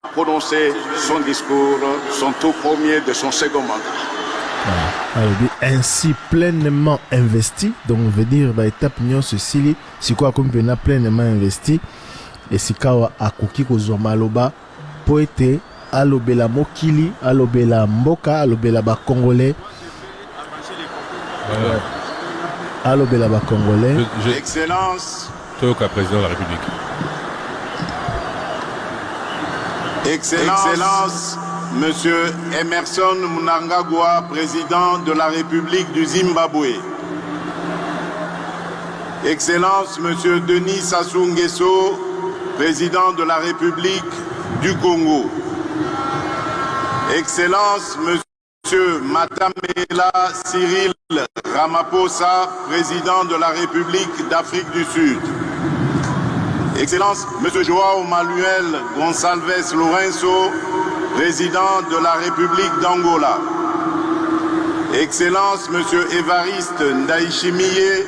prononcé son discours, son tout premier de son second mandat. Ainsi pleinement investi, donc on veut dire étape nyon ceci, si quoi comme pleinement investi, et si kawa akuki kozwa maloba poete alobela mokili, alobela mboka, alobela ba congolais. Alobela ba congolais. Excellence. Toka président de la République. Excellence, Monsieur Emerson Mnangagwa, président de la République du Zimbabwe. Excellence, Monsieur Denis Sassou Nguesso, président de la République du Congo. Excellence, Monsieur Matamela Cyril Ramaphosa, président de la République d'Afrique du Sud. Excellence, Monsieur Joao Manuel Gonçalves Lourenço, président de la République d'Angola. Excellence, Monsieur Évariste Ndayishimiye,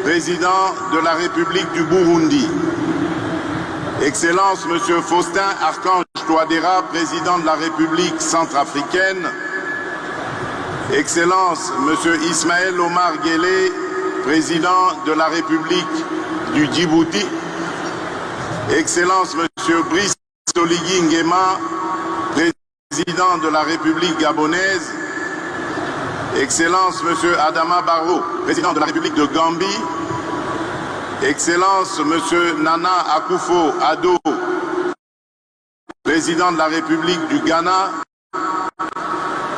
président de la République du Burundi. Excellence, Monsieur Faustin Archange Touadéra, président de la République centrafricaine. Excellence, Monsieur Ismaël Omar Guelleh, président de la République du Djibouti. Excellence, Monsieur Brice Oligui Nguema, président de la République gabonaise. Excellence, Monsieur Adama Barrow, président de la République de Gambie. Excellence, Monsieur Nana Akufo-Addo, président de la République du Ghana.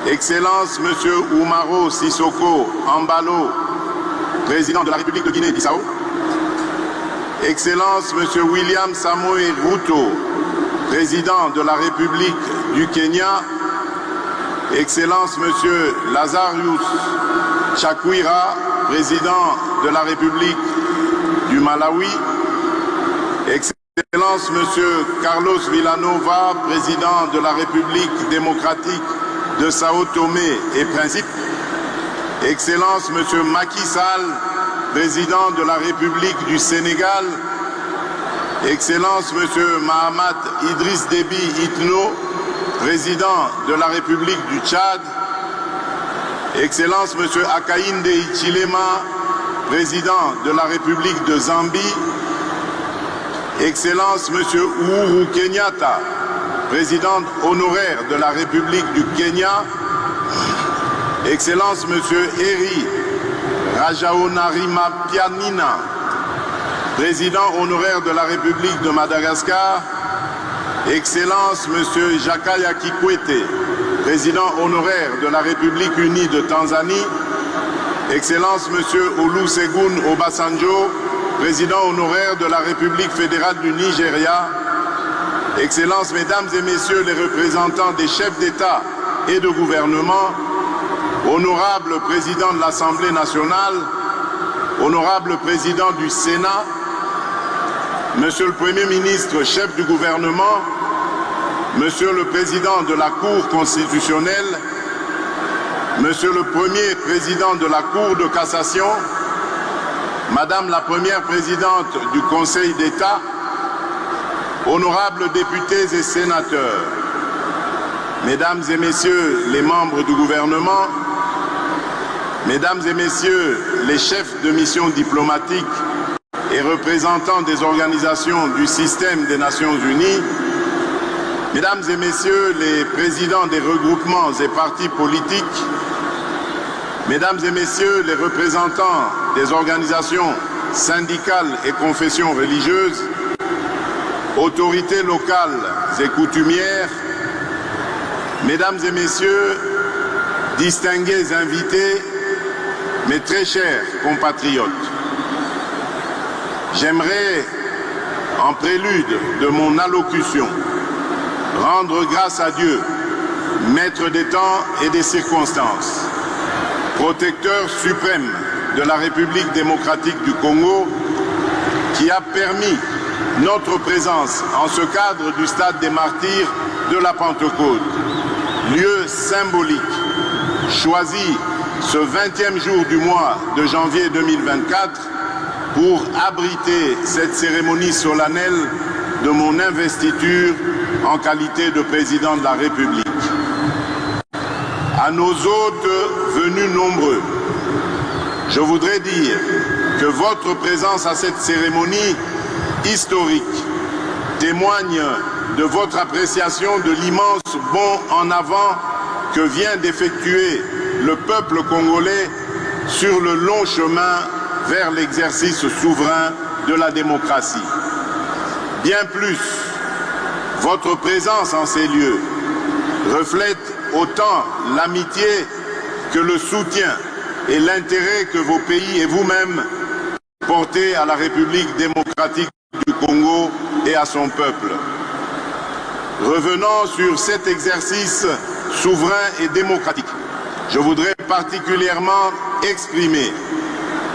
Excellence, Monsieur Oumaro Sissoko Ambalo, président de la République de Guinée-Bissau. Excellence, Monsieur William Samoei Ruto, président de la République du Kenya. Excellence, Monsieur Lazarus Chakwera, président de la République du Malawi. Excellence, Monsieur Carlos Villanova, président de la République démocratique de Sao Tomé et Principe. Excellence, Monsieur Macky Sall, président de la République du Sénégal. Excellence, Monsieur Mahamat Idriss Déby Itno, président de la République du Tchad. Excellence, Monsieur Hakainde Hichilema, président de la République de Zambie. Excellence, Monsieur Uhuru Kenyatta, président honoraire de la République du Kenya. Excellence, Monsieur Eri Rajaonarimampianina, président honoraire de la République de Madagascar. Excellence, Monsieur Jakaya Kikwete, président honoraire de la République unie de Tanzanie. Excellence, Monsieur Olusegun Obasanjo, président honoraire de la République fédérale du Nigeria. Excellences, Mesdames et Messieurs les représentants des chefs d'État et de gouvernement, honorable Président de l'Assemblée nationale, honorable Président du Sénat, Monsieur le Premier ministre, chef du gouvernement, Monsieur le Président de la Cour constitutionnelle, Monsieur le Premier Président de la Cour de cassation, Madame la Première Présidente du Conseil d'État, honorables députés et sénateurs, Mesdames et Messieurs les membres du gouvernement, Mesdames et Messieurs les chefs de mission diplomatique et représentants des organisations du système des Nations Unies, Mesdames et Messieurs les présidents des regroupements et partis politiques, Mesdames et Messieurs les représentants des organisations syndicales et confessions religieuses, autorités locales et coutumières, Mesdames et Messieurs, distingués invités, mes très chers compatriotes, j'aimerais, en prélude de mon allocution, rendre grâce à Dieu, maître des temps et des circonstances, protecteur suprême de la République démocratique du Congo, qui a permis notre présence en ce cadre du stade des martyrs de la Pentecôte, lieu symbolique, choisi ce 20e jour du mois de janvier 2024 pour abriter cette cérémonie solennelle de mon investiture en qualité de président de la République. À nos hôtes venus nombreux, je voudrais dire que votre présence à cette cérémonie historique témoigne de votre appréciation de l'immense bond en avant que vient d'effectuer le peuple congolais sur le long chemin vers l'exercice souverain de la démocratie. Bien plus, votre présence en ces lieux reflète autant l'amitié que le soutien et l'intérêt que vos pays et vous-même portez à la République démocratique du Congo et à son peuple. Revenant sur cet exercice souverain et démocratique, je voudrais particulièrement exprimer,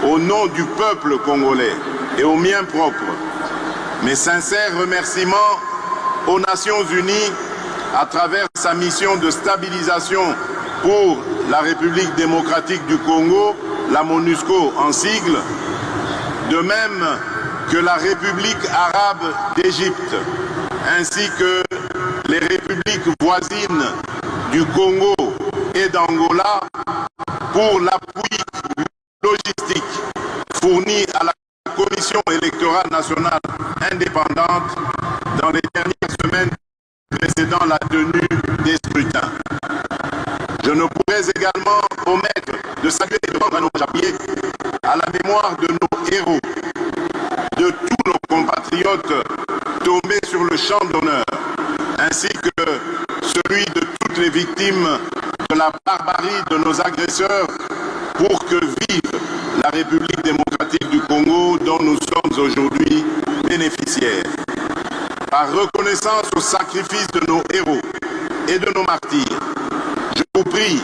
au nom du peuple congolais et au mien propre, mes sincères remerciements aux Nations Unies à travers sa mission de stabilisation pour la République démocratique du Congo, la MONUSCO en sigle, de même que la République arabe d'Égypte, ainsi que les républiques voisines du Congo et d'Angola pour l'appui logistique fourni à la Commission électorale nationale indépendante dans les dernières semaines précédant la tenue des scrutins. Je ne pourrais également omettre de saluer et de rendre un hommage appuyé à la mémoire de nos héros, de tous nos compatriotes tombés sur le champ d'honneur, ainsi que celui de toutes les victimes de la barbarie de nos agresseurs, pour que vive la République démocratique du Congo dont nous sommes aujourd'hui bénéficiaires. Par reconnaissance au sacrifice de nos héros et de nos martyrs, je vous prie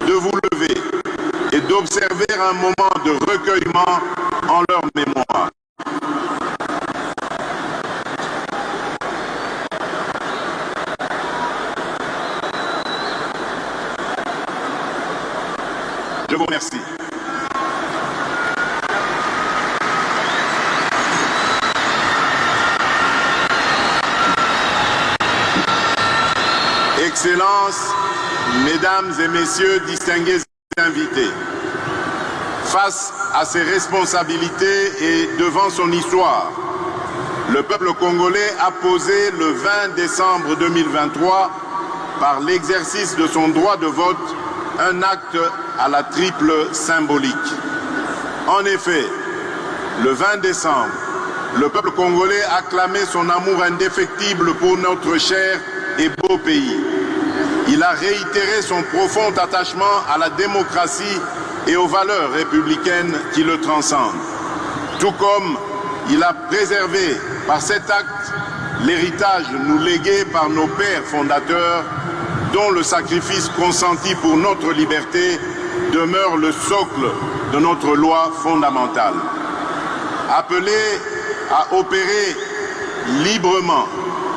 de vous lever et d'observer un moment de recueillement en leur mémoire. Je vous remercie. Excellences, Mesdames et Messieurs, distingués invités, face à ses responsabilités et devant son histoire, le peuple congolais a posé le 20 décembre 2023, par l'exercice de son droit de vote, un acte à la triple symbolique. En effet, le 20 décembre, le peuple congolais a clamé son amour indéfectible pour notre cher et beau pays. Il a réitéré son profond attachement à la démocratie et aux valeurs républicaines qui le transcendent. Tout comme il a préservé par cet acte l'héritage nous légué par nos pères fondateurs, dont le sacrifice consenti pour notre liberté demeure le socle de notre loi fondamentale. Appelé à opérer librement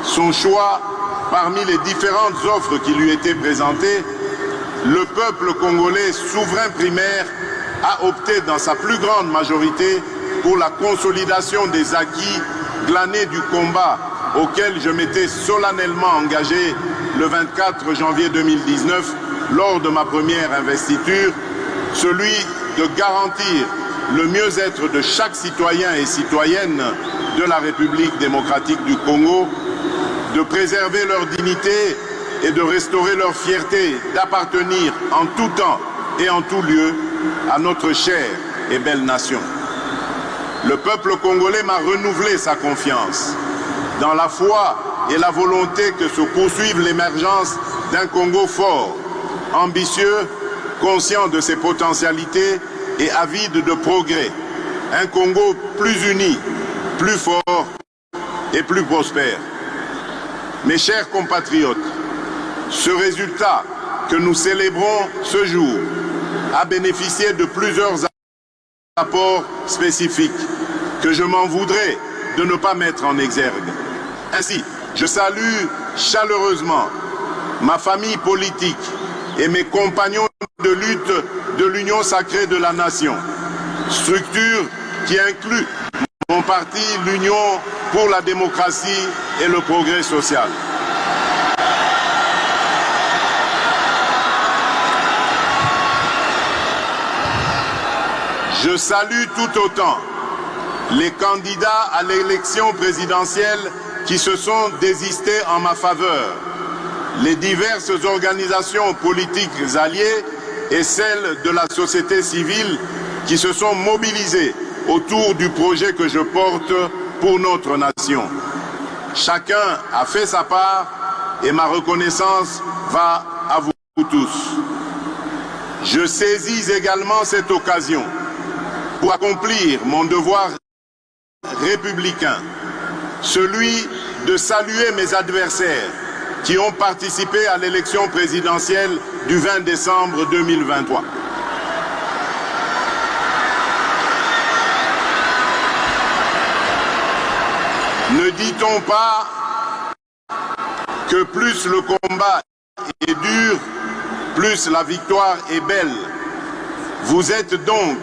son choix parmi les différentes offres qui lui étaient présentées, le peuple congolais souverain primaire a opté dans sa plus grande majorité pour la consolidation des acquis glanés du combat auquel je m'étais solennellement engagé le 24 janvier 2019 lors de ma première investiture, celui de garantir le mieux-être de chaque citoyen et citoyenne de la République démocratique du Congo, de préserver leur dignité et de restaurer leur fierté d'appartenir en tout temps et en tout lieu à notre chère et belle nation. Le peuple congolais m'a renouvelé sa confiance dans la foi et la volonté que se poursuive l'émergence d'un Congo fort, ambitieux, conscient de ses potentialités et avide de progrès. Un Congo plus uni, plus fort et plus prospère. Mes chers compatriotes, ce résultat que nous célébrons ce jour a bénéficié de plusieurs apports spécifiques que je m'en voudrais de ne pas mettre en exergue. Ainsi, je salue chaleureusement ma famille politique et mes compagnons de lutte de l'Union sacrée de la nation, structure qui inclut mon parti, l'Union pour la démocratie et le progrès social. Je salue tout autant les candidats à l'élection présidentielle qui se sont désistés en ma faveur, les diverses organisations politiques alliées et celles de la société civile qui se sont mobilisées autour du projet que je porte pour notre nation. Chacun a fait sa part et ma reconnaissance va à vous tous. Je saisis également cette occasion pour accomplir mon devoir républicain, celui de saluer mes adversaires qui ont participé à l'élection présidentielle du 20 décembre 2023. Ne dit-on pas que plus le combat est dur, plus la victoire est belle? Vous êtes donc,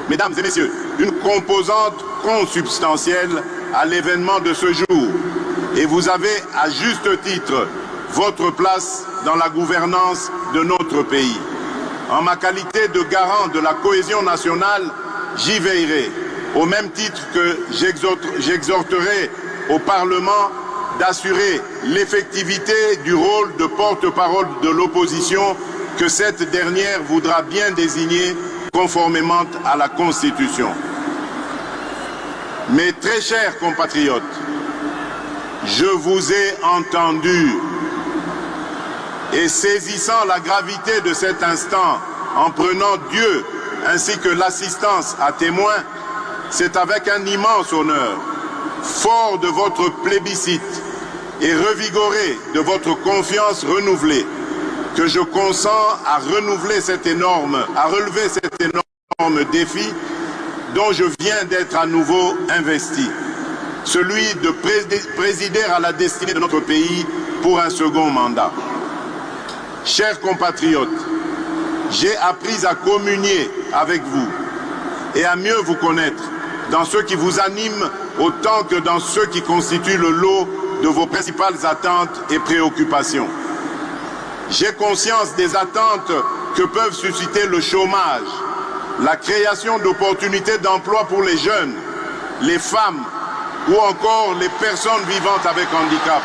mesdames et messieurs, une composante consubstantielle à l'événement de ce jour. Et vous avez, à juste titre, votre place dans la gouvernance de notre pays. En ma qualité de garant de la cohésion nationale, j'y veillerai, au même titre que j'exhorterai au Parlement d'assurer l'effectivité du rôle de porte-parole de l'opposition que cette dernière voudra bien désigner conformément à la Constitution. Mes très chers compatriotes, je vous ai entendu et saisissant la gravité de cet instant, en prenant Dieu ainsi que l'assistance à témoin, c'est avec un immense honneur, fort de votre plébiscite et revigoré de votre confiance renouvelée, que je consens à relever cet énorme défi dont je viens d'être à nouveau investi, celui de présider à la destinée de notre pays pour un second mandat. Chers compatriotes, j'ai appris à communier avec vous et à mieux vous connaître dans ce qui vous anime autant que dans ceux qui constituent le lot de vos principales attentes et préoccupations. J'ai conscience des attentes que peuvent susciter le chômage, la création d'opportunités d'emploi pour les jeunes, les femmes ou encore les personnes vivantes avec handicap.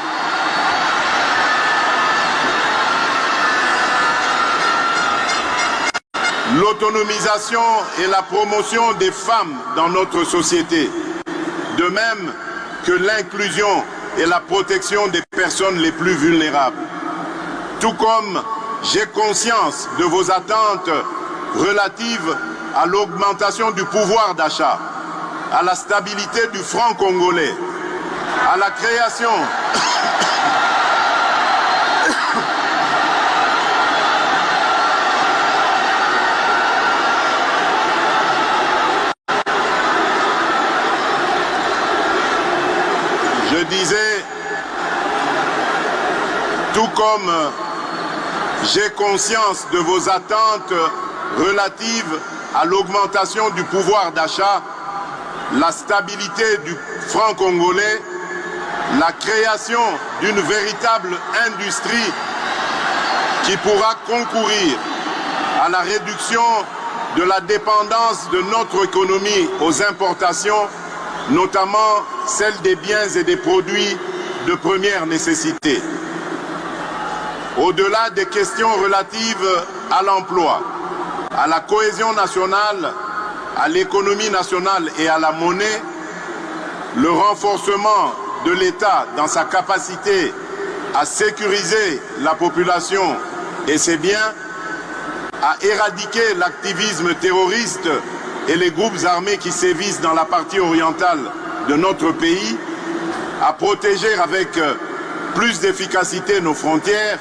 L'autonomisation et la promotion des femmes dans notre société, de même que l'inclusion et la protection des personnes les plus vulnérables. Tout comme j'ai conscience de vos attentes relatives à l'augmentation du pouvoir d'achat, à la stabilité du franc congolais, à la création Je disais, tout comme j'ai conscience de vos attentes relatives à l'augmentation du pouvoir d'achat, la stabilité du franc congolais, la création d'une véritable industrie qui pourra concourir à la réduction de la dépendance de notre économie aux importations, notamment celle des biens et des produits de première nécessité. Au-delà des questions relatives à l'emploi, à la cohésion nationale, à l'économie nationale et à la monnaie, le renforcement de l'État dans sa capacité à sécuriser la population et ses biens, à éradiquer l'activisme terroriste et les groupes armés qui sévissent dans la partie orientale de notre pays, à protéger avec plus d'efficacité nos frontières,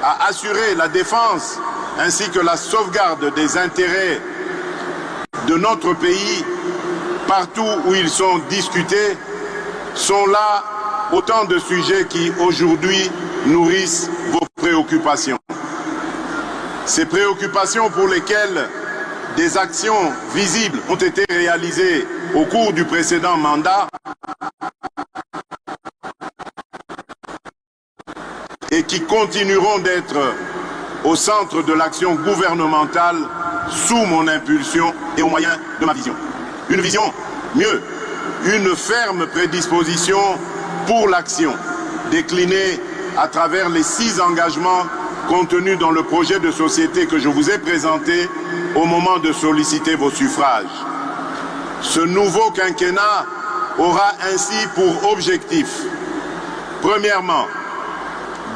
à assurer la défense ainsi que la sauvegarde des intérêts de notre pays partout où ils sont discutés, sont là autant de sujets qui aujourd'hui nourrissent vos préoccupations. Ces préoccupations pour lesquelles des actions visibles ont été réalisées au cours du précédent mandat et qui continueront d'être au centre de l'action gouvernementale sous mon impulsion et au moyen de ma vision. Une vision, mieux, une ferme prédisposition pour l'action, déclinée à travers les 6 engagements contenus dans le projet de société que je vous ai présenté au moment de solliciter vos suffrages. Ce nouveau quinquennat aura ainsi pour objectif, premièrement,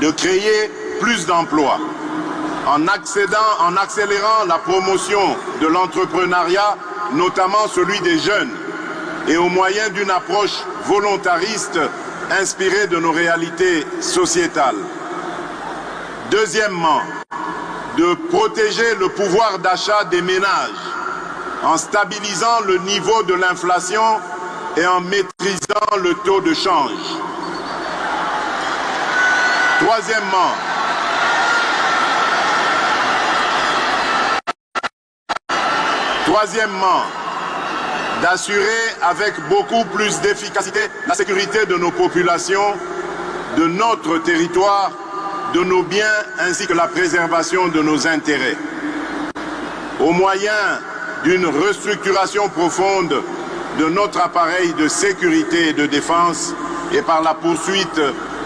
de créer plus d'emplois en accélérant la promotion de l'entrepreneuriat, notamment celui des jeunes, et au moyen d'une approche volontariste inspirée de nos réalités sociétales. Deuxièmement, de protéger le pouvoir d'achat des ménages en stabilisant le niveau de l'inflation et en maîtrisant le taux de change. Troisièmement, d'assurer avec beaucoup plus d'efficacité la sécurité de nos populations, de notre territoire, de nos biens ainsi que la préservation de nos intérêts. Au moyen d'une restructuration profonde de notre appareil de sécurité et de défense et par la poursuite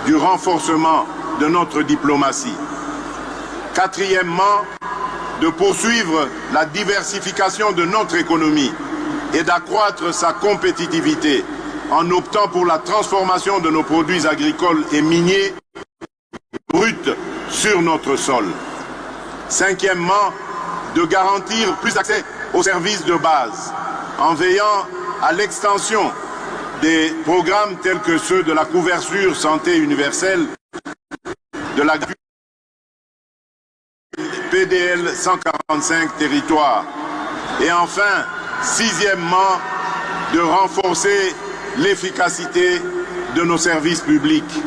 du renforcement de notre diplomatie. Quatrièmement, de poursuivre la diversification de notre économie et d'accroître sa compétitivité en optant pour la transformation de nos produits agricoles et miniers bruts sur notre sol. Cinquièmement, de garantir plus d'accès aux services de base en veillant à l'extension des programmes tels que ceux de la couverture santé universelle, de la PDL 145 territoires. Et enfin, sixièmement, de renforcer l'efficacité de nos services publics.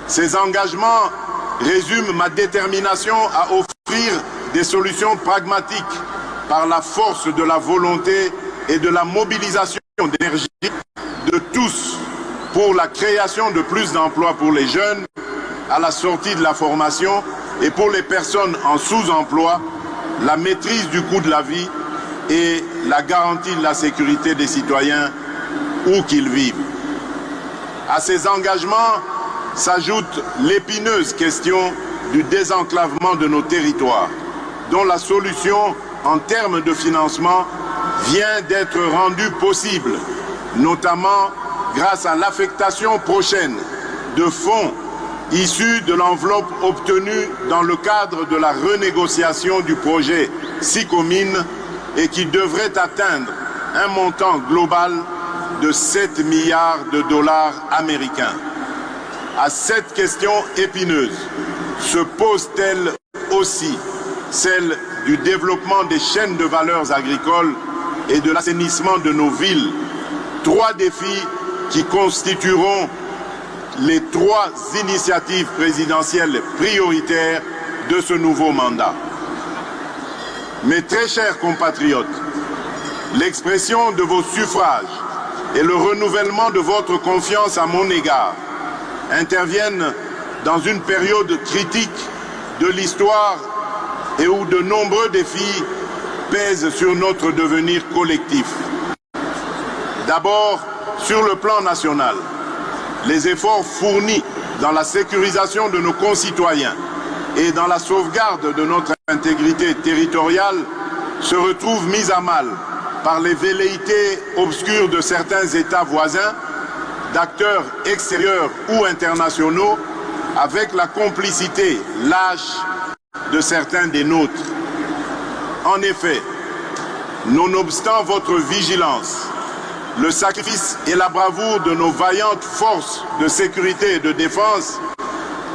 Ces engagements résument ma détermination à offrir des solutions pragmatiques par la force de la volonté et de la mobilisation d'énergie de tous pour la création de plus d'emplois pour les jeunes à la sortie de la formation et pour les personnes en sous-emploi, la maîtrise du coût de la vie et la garantie de la sécurité des citoyens où qu'ils vivent. À ces engagements s'ajoute l'épineuse question du désenclavement de nos territoires, dont la solution en termes de financement vient d'être rendue possible, notamment grâce à l'affectation prochaine de fonds issus de l'enveloppe obtenue dans le cadre de la renégociation du projet SICOMINE et qui devrait atteindre un montant global de 7 milliards de dollars américains. À cette question épineuse se pose-t-elle aussi celle du développement des chaînes de valeurs agricoles et de l'assainissement de nos villes, 3 défis qui constitueront les 3 initiatives présidentielles prioritaires de ce nouveau mandat. Mes très chers compatriotes, l'expression de vos suffrages et le renouvellement de votre confiance à mon égard interviennent dans une période critique de l'histoire et où de nombreux défis pèsent sur notre devenir collectif. D'abord, sur le plan national, les efforts fournis dans la sécurisation de nos concitoyens et dans la sauvegarde de notre intégrité territoriale se retrouvent mis à mal par les velléités obscures de certains États voisins, d'acteurs extérieurs ou internationaux, avec la complicité lâche de certains des nôtres. En effet, nonobstant votre vigilance, le sacrifice et la bravoure de nos vaillantes forces de sécurité et de défense,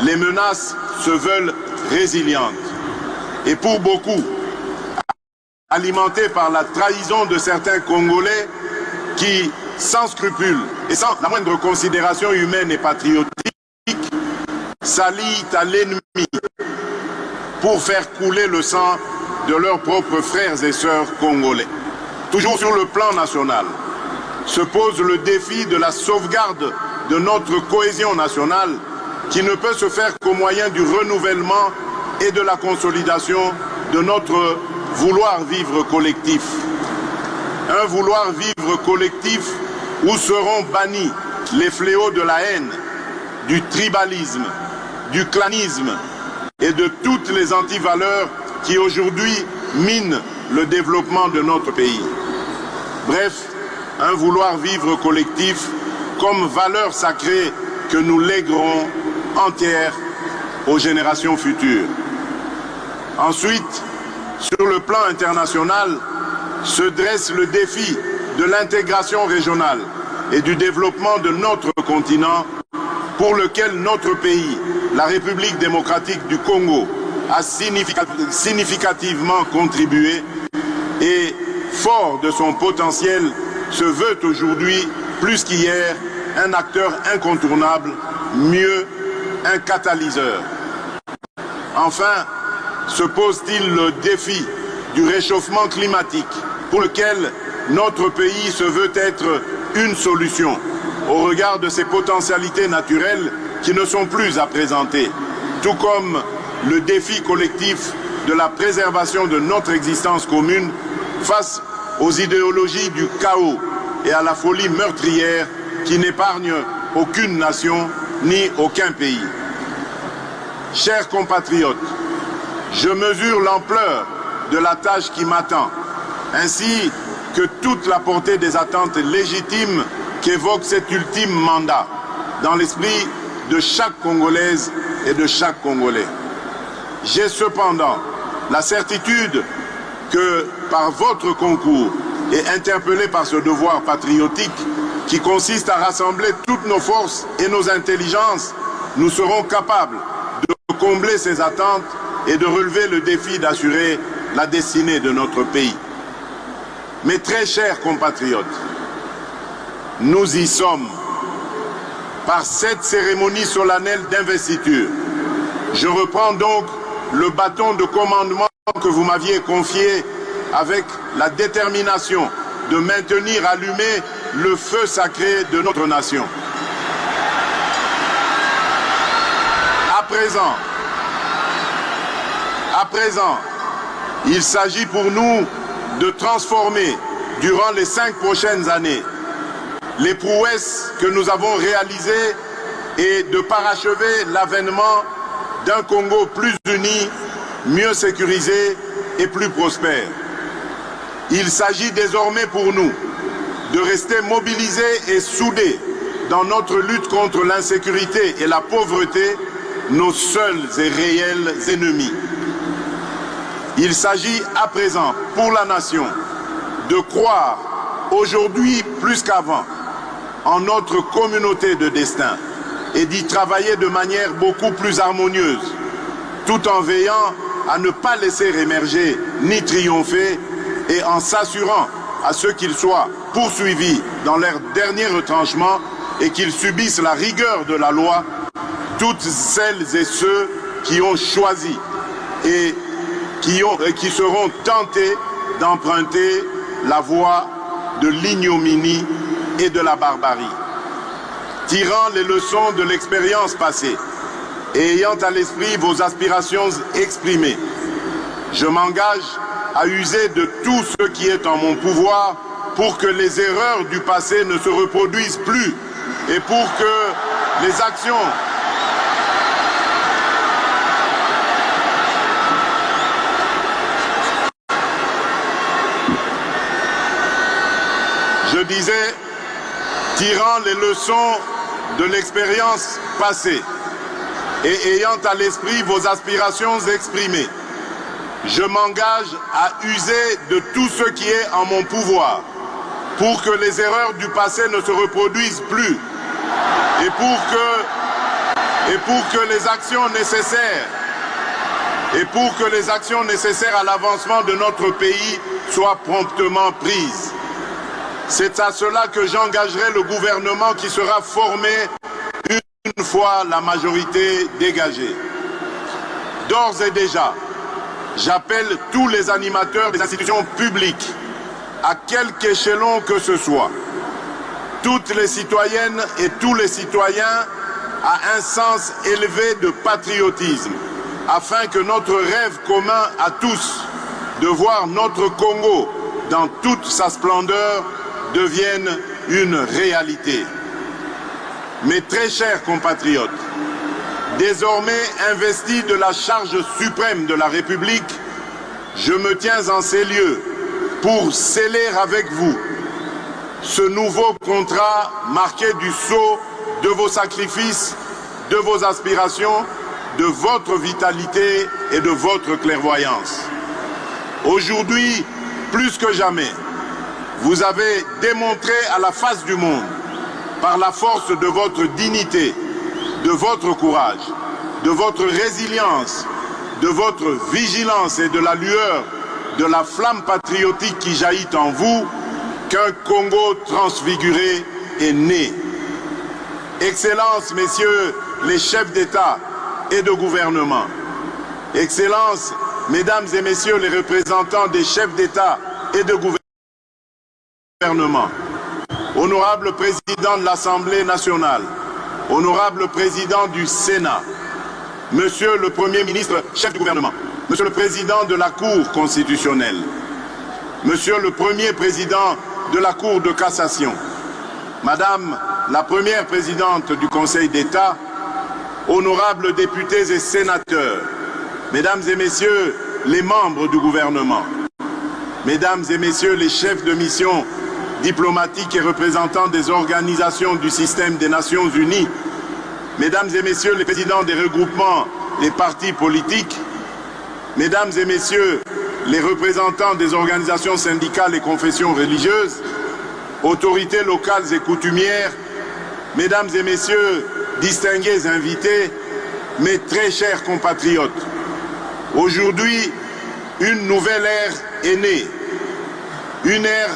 les menaces se veulent résilientes. Et pour beaucoup, alimentées par la trahison de certains Congolais qui, sans scrupule et sans la moindre considération humaine et patriotique, s'allient à l'ennemi pour faire couler le sang de leurs propres frères et sœurs congolais. Toujours sur le plan national, se pose le défi de la sauvegarde de notre cohésion nationale qui ne peut se faire qu'au moyen du renouvellement et de la consolidation de notre vouloir vivre collectif. Un vouloir vivre collectif où seront bannis les fléaux de la haine, du tribalisme, du clanisme et de toutes les antivaleurs qui aujourd'hui minent le développement de notre pays. Bref, un vouloir vivre collectif comme valeur sacrée que nous léguerons entière aux générations futures. Ensuite, sur le plan international, se dresse le défi de l'intégration régionale et du développement de notre continent pour lequel notre pays, la République démocratique du Congo, a significativement contribué et, fort de son potentiel, se veut aujourd'hui, plus qu'hier, un acteur incontournable, mieux, un catalyseur. Enfin, se pose-t-il le défi du réchauffement climatique pour lequel notre pays se veut être une solution au regard de ses potentialités naturelles qui ne sont plus à présenter, tout comme le défi collectif de la préservation de notre existence commune face aux idéologies du chaos et à la folie meurtrière qui n'épargnent aucune nation ni aucun pays. Chers compatriotes, je mesure l'ampleur de la tâche qui m'attend, ainsi que toute la portée des attentes légitimes qu'évoque cet ultime mandat, dans l'esprit de chaque Congolaise et de chaque Congolais. J'ai cependant la certitude que, par votre concours et interpellé par ce devoir patriotique qui consiste à rassembler toutes nos forces et nos intelligences, nous serons capables de combler ces attentes et de relever le défi d'assurer la destinée de notre pays. Mes très chers compatriotes, nous y sommes. Par cette cérémonie solennelle d'investiture, je reprends donc le bâton de commandement que vous m'aviez confié avec la détermination de maintenir allumé le feu sacré de notre nation. À présent, il s'agit pour nous de transformer durant les 5 prochaines années les prouesses que nous avons réalisées et de parachever l'avènement d'un Congo plus uni, mieux sécurisé et plus prospère. Il s'agit désormais pour nous de rester mobilisés et soudés dans notre lutte contre l'insécurité et la pauvreté, nos seuls et réels ennemis. Il s'agit à présent pour la nation de croire aujourd'hui plus qu'avant en notre communauté de destin et d'y travailler de manière beaucoup plus harmonieuse, tout en veillant à ne pas laisser émerger ni triompher et en s'assurant à ce qu'ils soient poursuivis dans leur dernier retranchement et qu'ils subissent la rigueur de la loi, toutes celles et ceux qui ont choisi et qui seront tentés d'emprunter la voie de l'ignominie et de la barbarie. Tirant les leçons de l'expérience passée et ayant à l'esprit vos aspirations exprimées, je m'engage à user de tout ce qui est en mon pouvoir pour que les erreurs du passé ne se reproduisent plus et pour que les actions Je disais, tirant les leçons de l'expérience passée et ayant à l'esprit vos aspirations exprimées, je m'engage à user de tout ce qui est en mon pouvoir pour que les erreurs du passé ne se reproduisent plus et pour que les actions nécessaires à l'avancement de notre pays soient promptement prises. C'est à cela que j'engagerai le gouvernement qui sera formé une fois la majorité dégagée. D'ores et déjà, j'appelle tous les animateurs des institutions publiques, à quelque échelon que ce soit, toutes les citoyennes et tous les citoyens à un sens élevé de patriotisme, afin que notre rêve commun à tous de voir notre Congo dans toute sa splendeur devienne une réalité. Mes très chers compatriotes, désormais investi de la charge suprême de la République, je me tiens en ces lieux pour sceller avec vous ce nouveau contrat marqué du sceau de vos sacrifices, de vos aspirations, de votre vitalité et de votre clairvoyance. Aujourd'hui, plus que jamais, vous avez démontré à la face du monde, par la force de votre dignité, de votre courage, de votre résilience, de votre vigilance et de la lueur de la flamme patriotique qui jaillit en vous, qu'un Congo transfiguré est né. Excellences, messieurs les chefs d'État et de gouvernement, Excellences, mesdames et messieurs les représentants des chefs d'État et de gouvernement, honorable président de l'Assemblée nationale, honorable président du Sénat, monsieur le Premier ministre, chef du gouvernement, monsieur le président de la Cour constitutionnelle, monsieur le premier président de la Cour de cassation, madame la première présidente du Conseil d'État, honorables députés et sénateurs, mesdames et messieurs les membres du gouvernement, mesdames et messieurs les chefs de mission diplomatiques et représentants des organisations du système des Nations Unies, mesdames et messieurs les présidents des regroupements des partis politiques, mesdames et messieurs les représentants des organisations syndicales et confessions religieuses, autorités locales et coutumières, mesdames et messieurs, distingués invités, mes très chers compatriotes, aujourd'hui, une nouvelle ère est née, une ère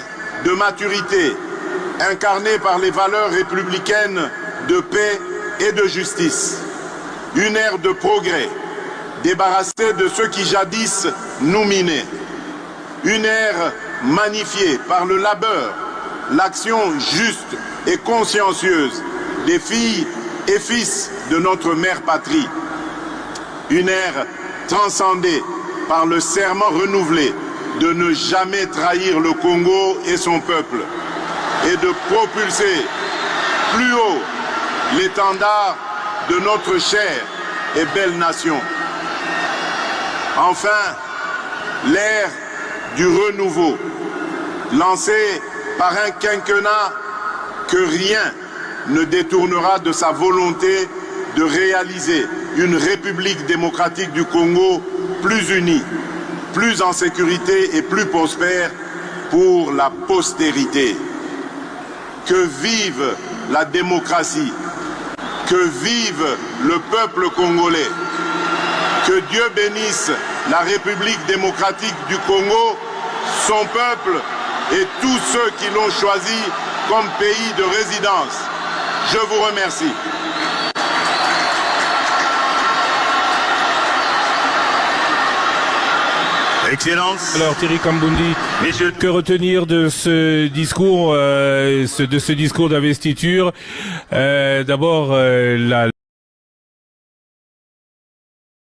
de maturité, incarnée par les valeurs républicaines de paix et de justice, une ère de progrès, débarrassée de ceux qui jadis nous minaient, une ère magnifiée par le labeur, l'action juste et consciencieuse des filles et fils de notre mère patrie. Une ère transcendée par le serment renouvelé de ne jamais trahir le Congo et son peuple et de propulser plus haut l'étendard de notre chère et belle nation. Enfin, l'ère du renouveau, lancée par un quinquennat que rien ne détournera de sa volonté de réaliser une République démocratique du Congo plus unie, plus en sécurité et plus prospère pour la postérité. Que vive la démocratie, que vive le peuple congolais, que Dieu bénisse la République démocratique du Congo, son peuple et tous ceux qui l'ont choisi comme pays de résidence. Je vous remercie. Excellence. Alors Thierry Kambundi, que retenir de ce discours, d'investiture? D'abord la